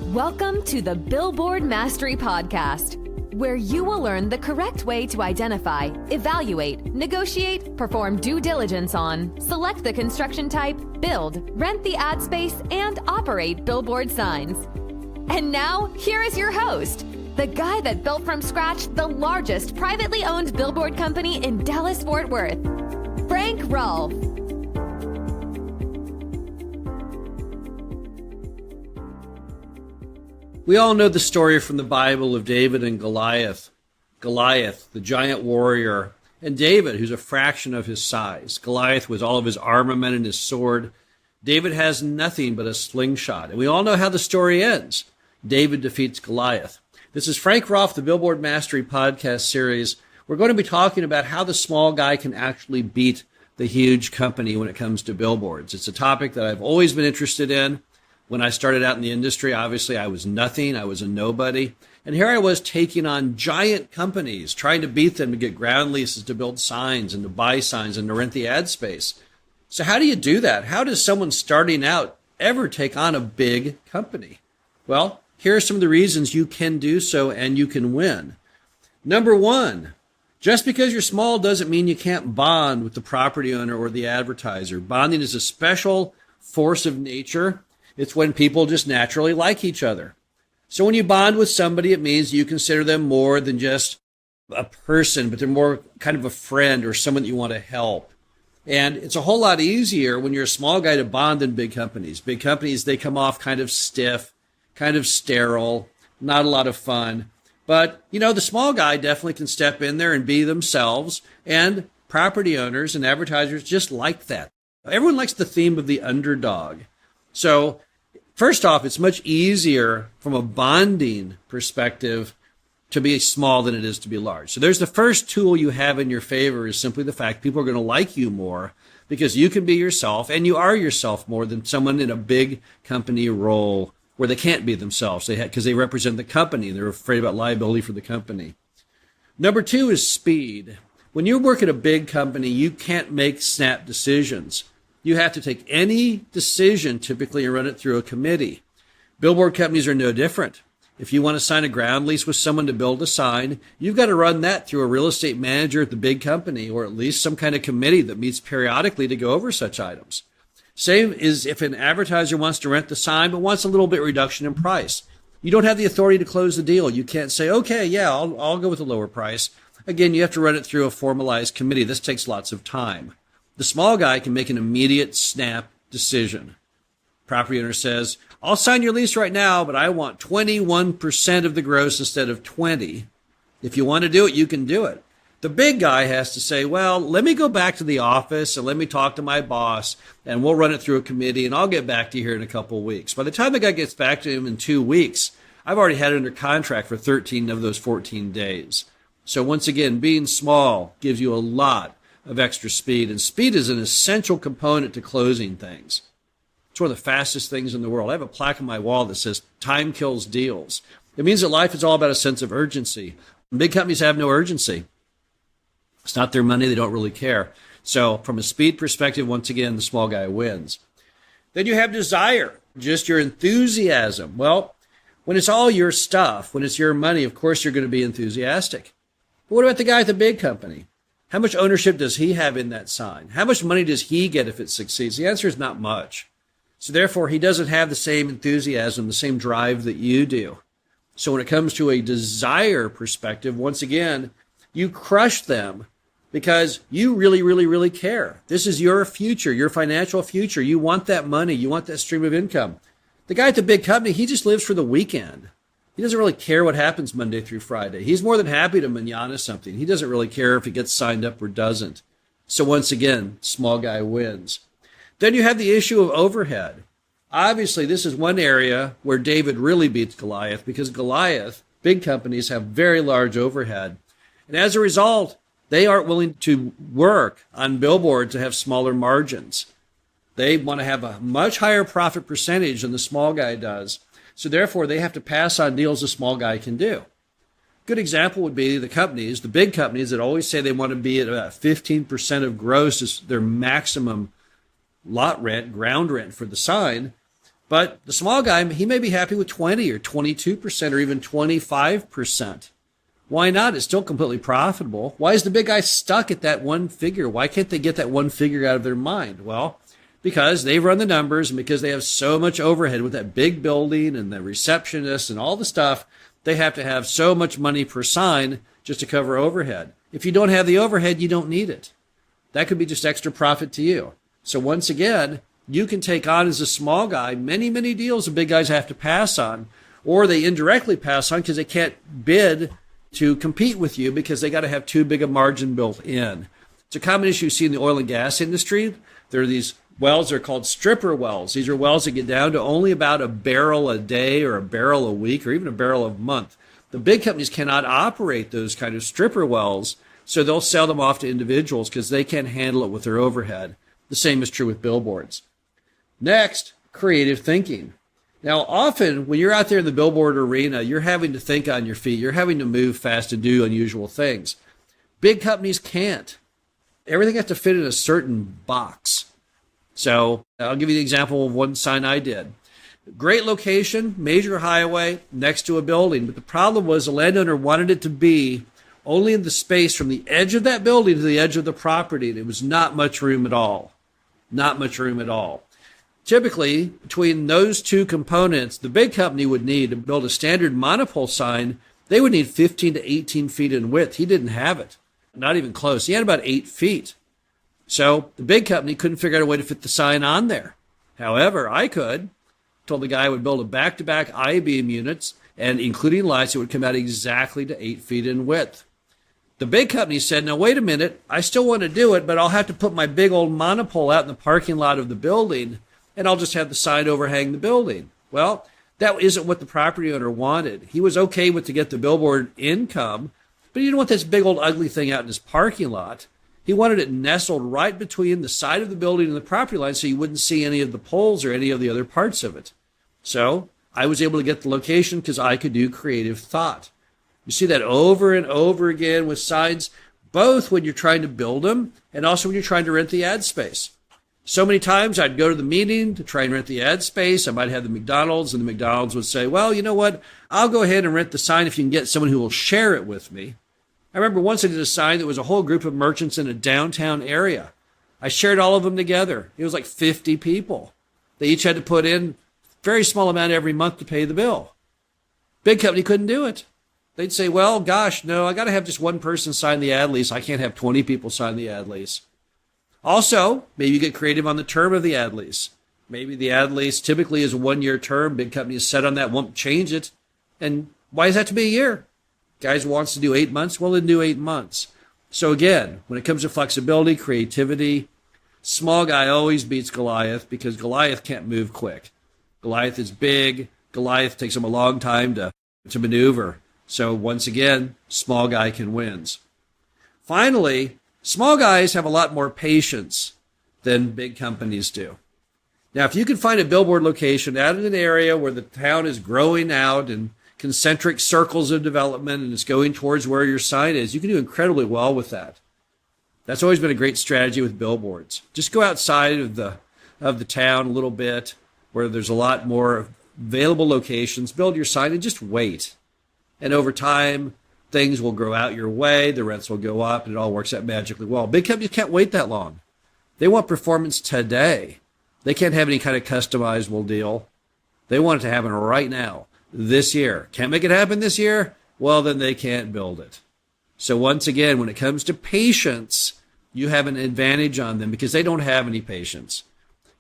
Welcome to the Billboard Mastery Podcast, where you will learn the correct way to identify, evaluate, negotiate, perform due diligence on, select the construction type, build, rent the ad space, and operate billboard signs. And now, here is your host, the guy that built from scratch the largest privately owned billboard company in Dallas-Fort Worth, Frank Rolfe. We all know the story from the Bible of David and Goliath. Goliath, the giant warrior, and David, who's a fraction of his size. Goliath with all of his armament and his sword. David has nothing but a slingshot. And we all know how the story ends. David defeats Goliath. This is Frank Rolfe, the Billboard Mastery podcast series. We're going to be talking about how the small guy can actually beat the huge company when it comes to billboards. It's a topic that I've always been interested in. When I started out in the industry, obviously I was nothing. I was a nobody. And here I was taking on giant companies, trying to beat them to get ground leases to build signs and to buy signs and to rent the ad space. So how do you do that? How does someone starting out ever take on a big company? Well, here are some of the reasons you can do so and you can win. Number one, just because you're small doesn't mean you can't bond with the property owner or the advertiser. Bonding is a special force of nature. It's when people just naturally like each other. So when you bond with somebody, it means you consider them more than just a person, but they're more kind of a friend or someone that you want to help. And it's a whole lot easier when you're a small guy to bond than big companies. Big companies, they come off kind of stiff, kind of sterile, not a lot of fun. But, the small guy definitely can step in there and be themselves. And property owners and advertisers just like that. Everyone likes the theme of the underdog. So first off, it's much easier from a bonding perspective to be small than it is to be large. So there's the first tool you have in your favor is simply the fact people are going to like you more because you can be yourself and you are yourself more than someone in a big company role where they can't be themselves because they represent the company. They're afraid about liability for the company. Number two is speed. When you work at a big company, you can't make snap decisions. You have to take any decision typically and run it through a committee. Billboard companies are no different. If you want to sign a ground lease with someone to build a sign, you've got to run that through a real estate manager at the big company or at least some kind of committee that meets periodically to go over such items. Same is if an advertiser wants to rent the sign but wants a little bit reduction in price. You don't have the authority to close the deal. You can't say, okay, yeah, I'll go with a lower price. Again, you have to run it through a formalized committee. This takes lots of time. The small guy can make an immediate snap decision. Property owner says, I'll sign your lease right now, but I want 21% of the gross instead of 20. If you want to do it, you can do it. The big guy has to say, well, let me go back to the office and let me talk to my boss and we'll run it through a committee and I'll get back to you here in a couple of weeks. By the time the guy gets back to him in 2 weeks, I've already had it under contract for 13 of those 14 days. So once again, being small gives you a lot of extra speed, and speed is an essential component to closing things. It's one of the fastest things in the world. I have a plaque on my wall that says, time kills deals. It means that life is all about a sense of urgency. Big companies have no urgency. It's not their money. They don't really care. So from a speed perspective, once again, the small guy wins. Then you have desire, just your enthusiasm. Well, when it's all your stuff, when it's your money, of course you're going to be enthusiastic. But what about the guy at the big company? How much ownership does he have in that sign? How much money does he get if it succeeds? The answer is not much. So therefore, he doesn't have the same enthusiasm, the same drive that you do. So when it comes to a desire perspective, once again, you crush them because you really, really, really care. This is your future, your financial future. You want that money. You want that stream of income. The guy at the big company, he just lives for the weekend. He doesn't really care what happens Monday through Friday. He's more than happy to manana something. He doesn't really care if he gets signed up or doesn't. So once again, small guy wins. Then you have the issue of overhead. Obviously, this is one area where David really beats Goliath because Goliath, big companies have very large overhead. And as a result, they aren't willing to work on billboards to have smaller margins. They want to have a much higher profit percentage than the small guy does. So therefore, they have to pass on deals the small guy can do. Good example would be the companies, the big companies that always say they want to be at about 15% of gross is their maximum lot rent, ground rent for the sign. But the small guy, he may be happy with 20 or 22% or even 25%. Why not? It's still completely profitable. Why is the big guy stuck at that one figure? Why can't they get that one figure out of their mind? Well, because they've run the numbers and because they have so much overhead with that big building and the receptionist and all the stuff, they have to have so much money per sign just to cover overhead. If you don't have the overhead, you don't need it. That could be just extra profit to you. So once again, you can take on as a small guy many, many deals the big guys have to pass on, or they indirectly pass on because they can't bid to compete with you because they got to have too big a margin built in. It's a common issue you see in the oil and gas industry. There are these wells, they're called stripper wells. These are wells that get down to only about a barrel a day or a barrel a week or even a barrel a month. The big companies cannot operate those kind of stripper wells, so they'll sell them off to individuals because they can't handle it with their overhead. The same is true with billboards. Next, creative thinking. Now, often when you're out there in the billboard arena, you're having to think on your feet. You're having to move fast and do unusual things. Big companies can't. Everything has to fit in a certain box. So I'll give you the example of one sign I did. Great location, major highway, next to a building. But the problem was the landowner wanted it to be only in the space from the edge of that building to the edge of the property. And it was not much room at all. Not much room at all. Typically, between those two components, the big company would need to build a standard monopole sign. They would need 15 to 18 feet in width. He didn't have it. Not even close. He had about 8 feet. So the big company couldn't figure out a way to fit the sign on there. However, I could. Told the guy I would build a back-to-back I-beam units, and including lights, it would come out exactly to 8 feet in width. The big company said, now wait a minute, I still want to do it, but I'll have to put my big old monopole out in the parking lot of the building, and I'll just have the sign overhang the building. Well, that isn't what the property owner wanted. He was okay with to get the billboard income, but he didn't want this big old ugly thing out in his parking lot. He wanted it nestled right between the side of the building and the property line so you wouldn't see any of the poles or any of the other parts of it. So I was able to get the location because I could do creative thought. You see that over and over again with signs, both when you're trying to build them and also when you're trying to rent the ad space. So many times I'd go to the meeting to try and rent the ad space. I might have the McDonald's, and the McDonald's would say, well, you know what? I'll go ahead and rent the sign if you can get someone who will share it with me. I remember once I did a sign that was a whole group of merchants in a downtown area. I shared all of them together. It was like 50 people. They each had to put in a very small amount every month to pay the bill. Big company couldn't do it. They'd say, well, gosh, no, I got to have just one person sign the ad lease. I can't have 20 people sign the ad lease. Also, maybe you get creative on the term of the ad lease. Maybe the ad lease typically is a 1-year term. Big company is set on that, won't change it. And why does that have to be a year? Guys wants to do 8 months, well, then do 8 months. So again, when it comes to flexibility, creativity, small guy always beats Goliath because Goliath can't move quick. Goliath is big. Goliath takes him a long time to maneuver. So once again, small guy can wins. Finally, small guys have a lot more patience than big companies do. Now, if you can find a billboard location out in an area where the town is growing out and concentric circles of development and it's going towards where your sign is, you can do incredibly well with that. That's always been a great strategy with billboards. Just go outside of the town a little bit where there's a lot more available locations, build your sign and just wait. And over time, things will grow out your way, the rents will go up, and it all works out magically well. Big companies can't wait that long. They want performance today. They can't have any kind of customizable deal. They want it to happen right now, this year. Can't make it happen this year? Well, then they can't build it. So once again, when it comes to patience, you have an advantage on them because they don't have any patience.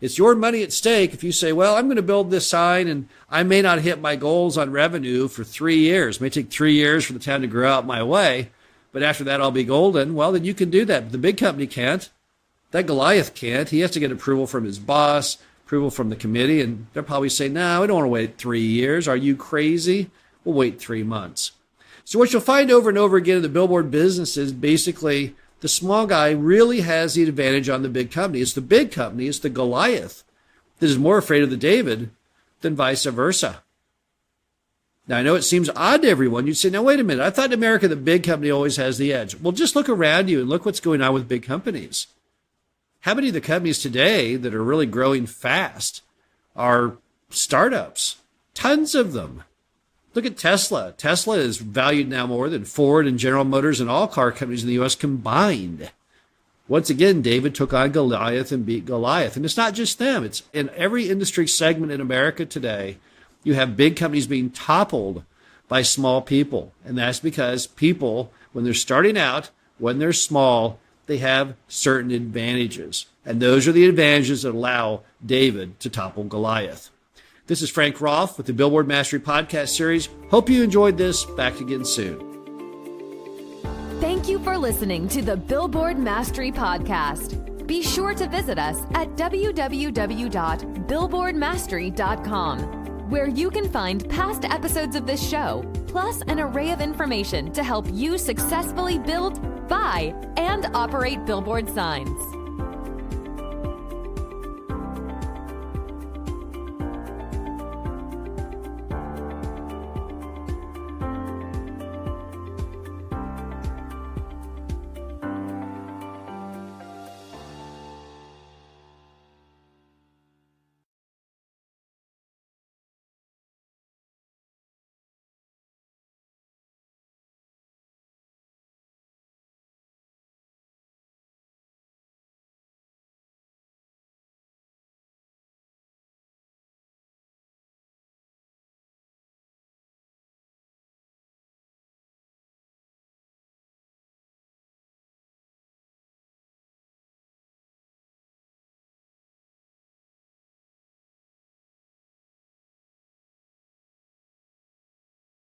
It's your money at stake if you say, well, I'm going to build this sign and I may not hit my goals on revenue for 3 years. It may take 3 years for the town to grow out my way, but after that I'll be golden. Well, then you can do that. But the big company can't. That Goliath can't. He has to get approval from his boss, approval from the committee, and they'll probably say, no, I don't want to wait 3 years. Are you crazy? We'll wait 3 months. So what you'll find over and over again in the billboard business is basically the small guy really has the advantage on the big company. It's the big company, it's the Goliath that is more afraid of the David than vice versa. Now, I know it seems odd to everyone. You'd say, now, wait a minute. I thought in America the big company always has the edge. Well, just look around you and look what's going on with big companies. How many of the companies today that are really growing fast are startups, tons of them. Look at Tesla. Tesla is valued now more than Ford and General Motors and all car companies in the U.S. combined. Once again, David took on Goliath and beat Goliath. And it's not just them. It's in every industry segment in America today. You have big companies being toppled by small people. And that's because people, when they're starting out, when they're small, they have certain advantages. And those are the advantages that allow David to topple Goliath. This is Frank Rolfe with the Billboard Mastery podcast series. Hope you enjoyed this. Back again soon. Thank you for listening to the Billboard Mastery podcast. Be sure to visit us at www.billboardmastery.com, where you can find past episodes of this show, plus an array of information to help you successfully build, buy, and operate billboard signs.